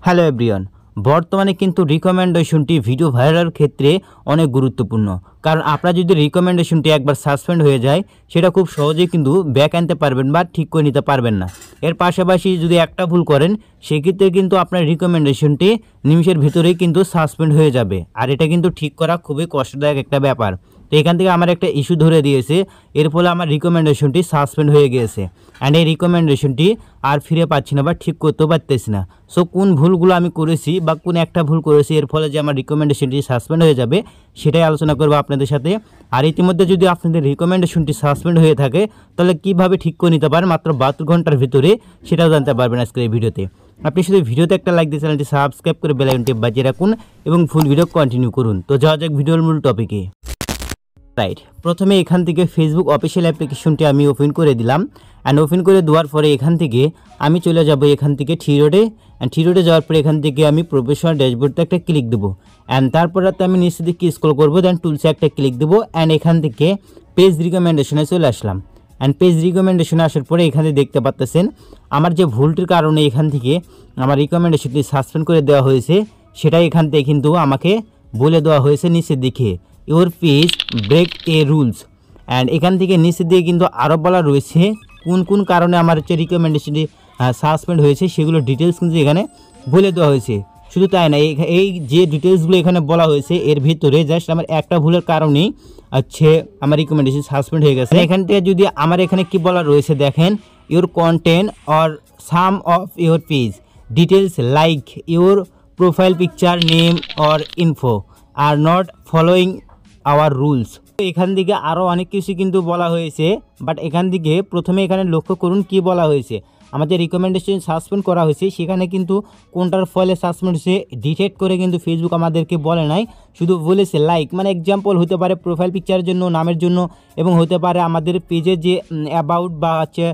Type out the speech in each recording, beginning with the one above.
Hello everyone, বর্তমানে কিন্তু রিকমেন্ডেশনটি video viral ক্ষেত্রে অনেক গুরুত্বপূর্ণ। কারণ আপনার যদি রিকমেন্ডেশনটি একবার সাসপেন্ড হয়ে যায়, সেটা খুব সহজেই কিন্তু ব্যাক আনতে পারবেন বা ঠিক করে নিতে পারবেন না। এর পাশাপাশি যদি একটা ভুল করেন, সেক্ষেত্রে কিন্তু আপনার রিকমেন্ডেশনটি নিমিষের ভিতরেই কিন্তু সাসপেন্ড হয়ে যাবে। আর এটা কিন্তু ঠিক করা খুবই কষ্টদায়ক একটা ব্যাপার। তো এখান থেকে আমার একটা ইস্যু ধরে দিয়েছে, এর ফলে আমার রিকমেন্ডেশনটি সাসপেন্ড হয়ে গিয়েছে। অ্যান্ড এই রিকমেন্ডেশনটি আর ফিরে পাচ্ছি না বা ঠিক করতেও পারতেছি না। সো কোন ভুলগুলো আমি করেছি বা কোন একটা ভুল করেছি এর ফলে যে আমার রিকমেন্ডেশনটি সাসপেন্ড হয়ে যাবে, সেটাই আলোচনা করবো আপনাদের সাথে। আর ইতিমধ্যে যদি আপনাদের রিকমেন্ডেশনটি সাসপেন্ড হয়ে থাকে, তাহলে কীভাবে ঠিক করে নিতে পারেন মাত্র 72 ঘন্টার ভিতরে, সেটাও জানতে পারবেন আজকের এই ভিডিওতে। আপনি শুধু ভিডিওতে একটা লাইক দিয়ে চ্যানেলটি সাবস্ক্রাইব করে বেল আইকনটি বাজিয়ে রাখুন এবং ফুল ভিডিও কন্টিনিউ করুন। তো যাওয়া যাক ভিডিওর মূল টপিকে। রাইট, প্রথমে এখান থেকে ফেসবুক অফিসিয়াল অ্যাপ্লিকেশনটি আমি ওপেন করে দিলাম। অ্যান্ড ওপেন করে দেওয়ার পরে এখান থেকে আমি চলে যাব এখান থেকে থ্রি রোডে। অ্যান্ড থ্রি রোডে যাওয়ার পরে এখান থেকে আমি প্রফেশনাল ড্যাশবোর্ডে একটা ক্লিক দেবো। অ্যান্ড তারপরে আমি নিচে দিকে স্ক্রল করবো, দেন টুলসে একটা ক্লিক দেবো। অ্যান্ড এখান থেকে পেজ রিকমেন্ডেশনে চলে আসলাম। অ্যান্ড পেজ রিকমেন্ডেশনে আসার পরে এখানে দেখতে পাচ্ছেন আমার যে ভুলটির কারণে এখান থেকে আমার রিকমেন্ডেশনটি সাসপেন্ড করে দেওয়া হয়েছে, সেটাই এখান থেকে কিন্তু আমাকে বলে দেওয়া হয়েছে নিচের দিকে, your page break a rules. And এখান থেকে নিচে দিয়ে কিন্তু আরও বলা রয়েছে কোন কোন কারণে আমার হচ্ছে রিকমেন্ডেশনটি সাসপেন্ড হয়েছে, সেগুলো ডিটেলস কিন্তু এখানে বলে দেওয়া হয়েছে। শুধু তাই না, এই যে ডিটেলসগুলো এখানে বলা হয়েছে, এর ভিতরে জাস্ট আমার একটা ভুলের কারণেই হচ্ছে আমার রিকমেন্ডেশন সাসপেন্ড হয়ে গেছে। এখান থেকে যদি আমার এখানে কি বলা রয়েছে দেখেন, your content or some of your page details like your profile picture name or info are not following our rules. এখান থেকে আরও অনেক কিছু কিন্তু বলা হয়েছে, বাট এখান থেকে প্রথমে এখানে লক্ষ্য করুন কি বলা হয়েছে। আমাদের রিকমেন্ডেশন সাসপেন্ড করা হয়েছে, সেখানে কিন্তু কোনটার ফলে সাসপেন্ড হয়েছে ডিটেক্ট করে কিন্তু ফেসবুক আমাদেরকে বলে নাই, শুধু বলেছে লাইক, মানে এক্সাম্পল হতে পারে প্রোফাইল পিকচারের জন্য, নামের জন্য, এবং হতে পারে আমাদের পেজের যে অ্যাবাউট বা হচ্ছে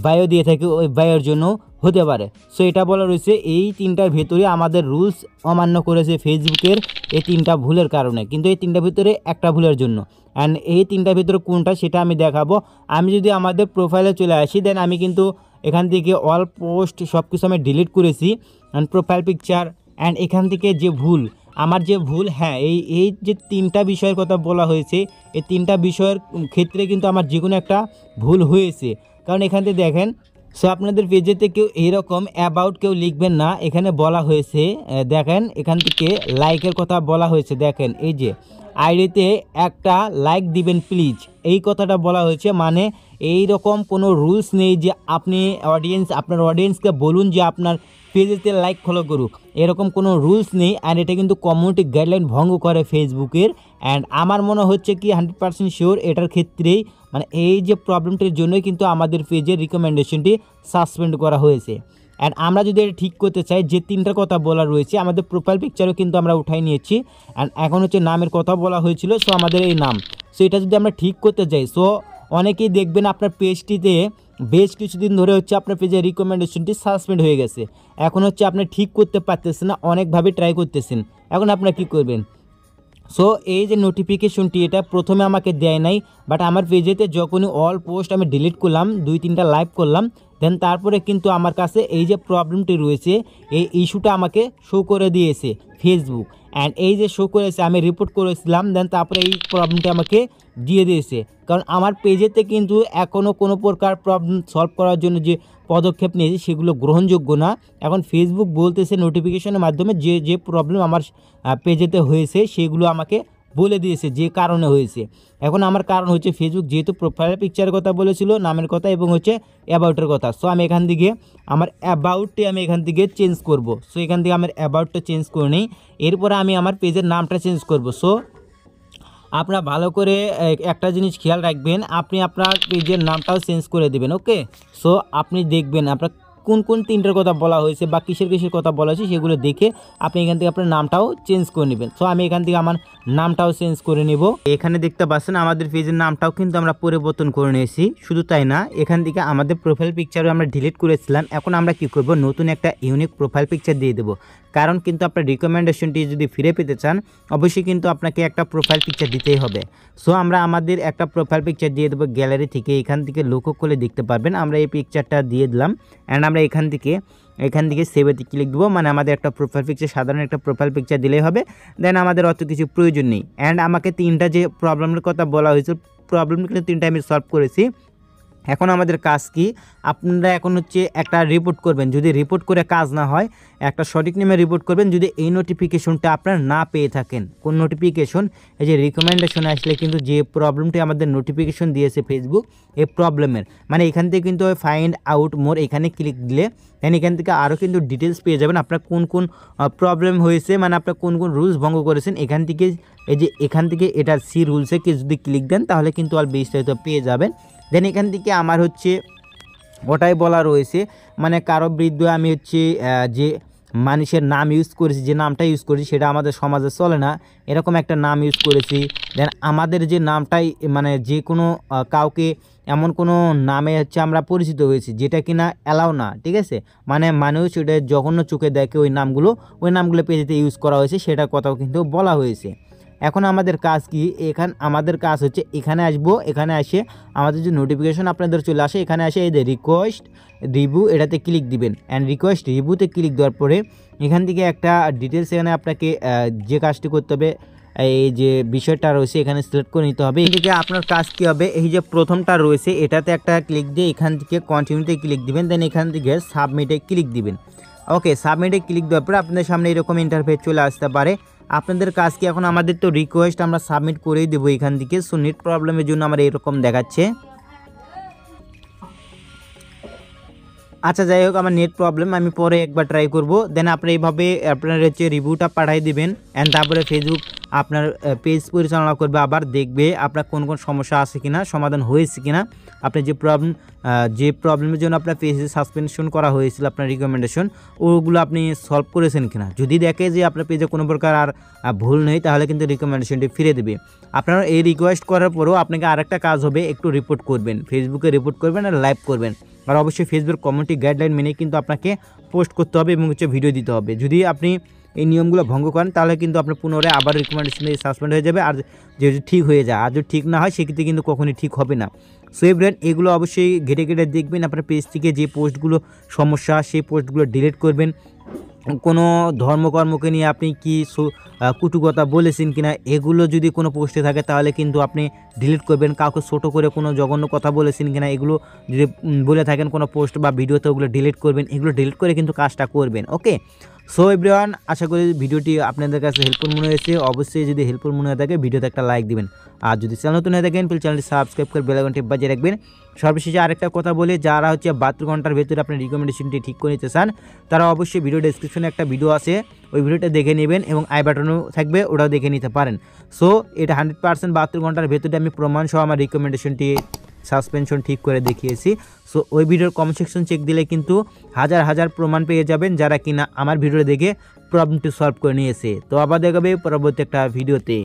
বায়ো দিয়ে থাকে ওই বায়োর জন্য হতে পারে। সো এটা বলা রয়েছে এই তিনটার ভেতরে আমাদের রুলস অমান্য করেছে ফেসবুকের এই তিনটা ভুলের কারণে, কিন্তু এই তিনটার ভিতরে একটা ভুলের জন্য। অ্যান্ড এই তিনটার ভিতরে কোনটা সেটা আমি দেখাবো। আমি যদি আমাদের প্রোফাইলে চলে আসি, দেন আমি কিন্তু এখান থেকে অল পোস্ট সব কিছু আমি ডিলিট করেছি। অ্যান্ড প্রোফাইল পিকচার অ্যান্ড এখান থেকে যে ভুল, আমার যে ভুল, হ্যাঁ এই যে তিনটা বিষয়ের কথা বলা হয়েছে, এই তিনটা বিষয়ের ক্ষেত্রে কিন্তু আমার যে কোনো একটা ভুল হয়েছে। কারণ এখান থেকে দেখেন, সো আপনাদের পেজেতে কেউ এইরকম অ্যাবাউট কেউ লিখবেন না, এখানে বলা হয়েছে দেখেন এখান থেকে লাইকের কথা বলা হয়েছে। দেখেন এই যে আইডিতে একটা লাইক দিবেন প্লিজ, এই কথাটা বলা হয়েছে। মানে এই রকম কোনো রুলস নেই যে আপনি আপনার অডিয়েন্সকে বলুন যে আপনার পেজেতে লাইক ফলো করুক, এরকম কোনো রুলস নেই। অ্যান্ড এটা কিন্তু কমিউনিটি গাইডলাইন ভঙ্গ করে ফেসবুকের। অ্যান্ড আমার মনে হচ্ছে কি 100% শিওর এটার ক্ষেত্রেই, মানে এই যে প্রবলেমটির জন্যই কিন্তু আমাদের পেজের রিকমেন্ডেশনটি সাসপেন্ড করা হয়েছে। অ্যান্ড আমরা যদি এটা ঠিক করতে চাই, যে তিনটার কথা বলা রয়েছে, আমাদের প্রোফাইল পিকচারও কিন্তু আমরা উঠাই নিয়েছি। অ্যান্ড এখন হচ্ছে নামের কথা বলা হয়েছিল, সো আমাদের এই নাম, সো এটা যদি আমরা ঠিক করতে চাই, সো অনেকেই দেখবেন আপনার পেজটিতে বেশ কিছুদিন ধরে হচ্ছে আপনার পেজের রিকমেন্ডেশনটি সাসপেন্ড হয়ে গেছে। এখন হচ্ছে আপনি ঠিক করতে পারতেছেন না, অনেকভাবে ট্রাই করতেছেন। এখন আপনারা কী করবেন? সো এই যে নোটিফিকেশনটি, এটা প্রথমে আমাকে দেয় নাই, বাট আমার পেজেতে যখনই অল পোস্ট আমি ডিলিট করলাম, 2-3টা লাইভ করলাম, দেন তারপরে কিন্তু আমার কাছে এই যে প্রবলেমটি রয়েছে, এই ইস্যুটা আমাকে শো করে দিয়েছে ফেসবুক। অ্যান্ড এই যে শো করেছে, আমি রিপোর্ট করেছিলাম, দেন তারপরে এই প্রবলেমটি আমাকে দিয়ে দিয়েছে। কারণ আমার পেজেতে কিন্তু এখনও কোনো প্রকার প্রবলেম সলভ করার জন্য যে পদক্ষেপ নিয়েছে সেগুলো গ্রহণযোগ্য না। এখন ফেসবুক বলতেছে নোটিফিকেশনের মাধ্যমে যে যে প্রবলেম আমার পেজেতে হয়েছে সেগুলো আমাকে বলে দিয়েছে যে কারণে হয়েছে। এখন আমার কারণ হচ্ছে ফেসবুক যেহেতু প্রোফাইল পিকচারের কথা বলেছিল, নামের কথা এবং হচ্ছে অ্যাবাউটের কথা। সো আমি এখান থেকে আমার অ্যাবাউটটি আমি এখান থেকে চেঞ্জ করব। সো এখান থেকে আমার অ্যাবাউটটা চেঞ্জ করে নিই, এরপরে আমি আমার পেজের নামটা চেঞ্জ করব। সো আপনারা ভালো করে একটা জিনিস খেয়াল রাখবেন, আপনি আপনার পেজের নামটাও চেঞ্জ করে দেবেন। ওকে, সো আপনি দেখবেন আপনার কোন কোন তিনটার কথা বলা হয়েছে বা কিসের কথা বলা হয়েছে, সেগুলো দেখে আপনি এখান থেকে আপনার নামটাও চেঞ্জ করে নেবেন। সো আমি এখান থেকে আমার নামটাও চেঞ্জ করে নেব। এখানে দেখতে পাচ্ছেন আমাদের পেজের নামটাও কিন্তু আমরা পরিবর্তন করে নিয়েছি। শুধু তাই না, এখান থেকে আমাদের প্রোফাইল পিকচারও আমরা ডিলিট করেছিলাম। এখন আমরা কি করব, নতুন একটা ইউনিক প্রোফাইল পিকচার দিয়ে দেবো। কারণ কিন্তু আপনার রিকমেন্ডেশনটি যদি ফিরে পেতে চান, অবশ্যই কিন্তু আপনাকে একটা প্রোফাইল পিকচার দিতেই হবে। সো আমরা আমাদের একটা প্রোফাইল পিকচার দিয়ে দেবো গ্যালারি থেকে। এখান থেকে লক্ষ্য করে দেখতে পারবেন আমরা এই পিকচারটা দিয়ে দিলাম। অ্যান্ড আমরা এখান থেকে সেভেতে ক্লিক দেবো। মানে আমাদের একটা প্রোফাইল পিকচার, সাধারণ একটা প্রোফাইল পিকচার দিলেই হবে। দেন আমাদের অত কিছু প্রয়োজন নেই। অ্যান্ড আমাকে 3টা যে প্রবলেমের কথা বলা হয়েছিল, প্রবলেম কিন্তু 3টা আমি সলভ করেছি। এখন আমাদের কাজ কি, আপনারা এখন হচ্ছে একটা রিপোর্ট করবেন। যদি রিপোর্ট করে কাজ না হয়, একটা সঠিক নেমে রিপোর্ট করবেন যদি এই নোটিফিকেশনটা আপনারা না পেয়ে থাকেন। কোন নোটিফিকেশন? এই যে রিকমেন্ডেশনে আসলে কিন্তু যে প্রবলেমটি আমাদের নোটিফিকেশন দিয়েছে ফেসবুক, এই প্রবলেমের মানে এখান থেকে কিন্তু ফাইন্ড আউট মোর এখানে ক্লিক দিলে দেন এখান থেকে আরও কিন্তু ডিটেলস পেয়ে যাবেন আপনার কোন কোন প্রবলেম হয়েছে, মানে আপনার কোন কোন রুলস ভঙ্গ করেছেন। এখান থেকে এই যে এখান থেকে এটা সি রুলসে কি যদি ক্লিক দেন তাহলে কিন্তু আর বিস্তারিত পেয়ে যাবেন। দেন এখান থেকে আমার হচ্ছে ওটাই বলা রয়েছে, মানে কারো বিরুদ্ধে আমি হচ্ছে যে মানুষের নাম ইউজ করেছি, যে নামটা ইউজ করেছি সেটা আমাদের সমাজে চলে না, এরকম একটা নাম ইউজ করেছি। দেন আমাদের যে নামটাই মানে যে কোনো কাউকে এমন কোনো নামে হচ্ছে আমরা পরিচিত হয়েছি যেটা কিনা অ্যালাউ না, ঠিক আছে, মানে মানুষ ওটা জঘন্য চোখে দেখে ওই নামগুলো পেজেতে ইউজ করা হয়েছে, সেটা কথাও কিন্তু বলা হয়েছে। এখন আমাদের কাজ কি, আমাদের কাজ হচ্ছে এখানে আসবো, এখানে আসে আমাদের যে নোটিফিকেশন আপনাদের চলে আসে এখানে আসে এই যে রিকোয়েস্ট রিভিউ এটাতে ক্লিক দিবেন। অ্যান্ড রিকোয়েস্ট রিভিউতে ক্লিক দেওয়ার পরে এখান থেকে একটা ডিটেলস এখানে আপনাকে যে কাজটি করতে হবে, এই যে বিষয়টা রয়েছে এখানে সিলেক্ট করে নিতে হবে। এদিকে আপনার কাজ কি হবে, এই যে প্রথমটা রয়েছে এটাতে একটা ক্লিক দিয়ে এখান থেকে কন্টিনিউতে ক্লিক দিবেন। দেন এখান থেকে সাবমিটে ক্লিক দিবেন। ওকে, সাবমিটে ক্লিক দেওয়ার পরে আপনাদের সামনে এরকম ইন্টারফেস চলে আসতে পারে। আপনাদের কাজ কি, এখন আমাদের তো রিকোয়েস্ট আমরা সাবমিট করেই দেবো এখান থেকে। সো নেট প্রবলেমের জন্য আমার এরকম দেখাচ্ছে। আচ্ছা যাই হোক, আমার নেট প্রবলেম, আমি পরে একবার ট্রাই করব। দেন আপনারা এইভাবে আপনার হচ্ছে রিভিউটা পাঠিয়ে দিবেন। অ্যান্ড তারপরে ফেসবুক আপনার পেজ পরিচালনা করবে, আবার দেখবে আপনার কোন কোন সমস্যা আছে কিনা, সমাধান হয়েছে কিনা, আপনার যে প্রবলেমের জন্য আপনার পেজে সাসপেনশন করা হয়েছিল আপনার রিকমেন্ডেশন, ওগুলো আপনি সলভ করেছেন কিনা। যদি দেখে যে আপনার পেজে কোনো প্রকার আর ভুল নেই তাহলে কিন্তু রিকমেন্ডেশনটি ফিরে দেবে। আপনারা এই রিকোয়েস্ট করার পরেও আপনাকে আরেকটা কাজ হবে, একটু রিপোর্ট করবেন, ফেসবুকে রিপোর্ট করবেন আর লাইভ করবেন। আর অবশ্যই ফেসবুক কমিউনিটি গাইডলাইন মেনে কিন্তু আপনাকে পোস্ট করতে হবে এবং হচ্ছে ভিডিও দিতে হবে। যদি আপনি এই নিয়মগুলো ভঙ্গ করেন তাহলে কিন্তু আপনার পুনরায় আবার রিকমেন্ডেশনে সাসপেন্ড হয়ে যাবে। আর যদি ঠিক হয়ে যায়, আর যদি ঠিক না হয় সেক্ষেত্রে কিন্তু কখনই ঠিক হবে না। সো এভরিওয়ান, এগুলো অবশ্যই ঘেটে দেখবেন। আপনার পেজ থেকে যে পোস্টগুলো সমস্যা সেই পোস্টগুলো ডিলিট করবেন। কোনো ধর্মকর্মকে নিয়ে আপনি কি কুটুকতা বলেছেন কিনা এগুলো যদি কোনো পোস্টে থাকে তাহলে কিন্তু আপনি ডিলিট করবেন। কাউকে ছোটো করে কোনো জঘন্য কথা বলেছেন কিনা এগুলো যদি বলে থাকেন কোনো পোস্ট বা ভিডিওতে, ওগুলো ডিলিট করবেন। এগুলো ডিলিট করে কিন্তু কাজটা করবেন। ওকে, সো এভরিওয়ান, আশা করি ভিডিওটি আপনাদের কাছে হেল্পফুল মনে হয়েছে। অবশ্যই যদি হেল্পফুল মনে হয়ে থাকে ভিডিওতে একটা লাইক দিবেন। আর যদি চ্যানেল নতুন হয়ে থাকেন প্লিজ চ্যানেলটি সাবস্ক্রাইব করে বেল আইকনটি বাজিয়ে রাখবেন। সর্বশেষে আরেকটা কথা বলি, যারা হচ্ছে 72 ঘন্টার ভেতরে আপনার রিকমেন্ডেশনটি ঠিক করে নিতে চান তারা অবশ্যই ভিডিও ডেসক্রিপশনে একটা ভিডিও আছে, ওই ভিডিওটা দেখে নেবেন এবং আই বাটনও থাকবে, ওটাও দেখে নিতে পারেন। সো এটা 100% 72 ঘন্টার ভেতরে আমি প্রমাণ সহ আমার রিকমেন্ডেশনটি সাসপেনশন ঠিক করে দেখিয়েছি। সো ওই ভিডিওর কমেন্ট সেকশন চেক দিলে কিন্তু হাজার প্রমাণ পেয়ে যাবেন যারা কিনা আমার ভিডিও দেখে প্রবলেমটি সলভ করে নিয়েছে। তো আবার দেখাবে পরবর্তী একটা ভিডিওতে।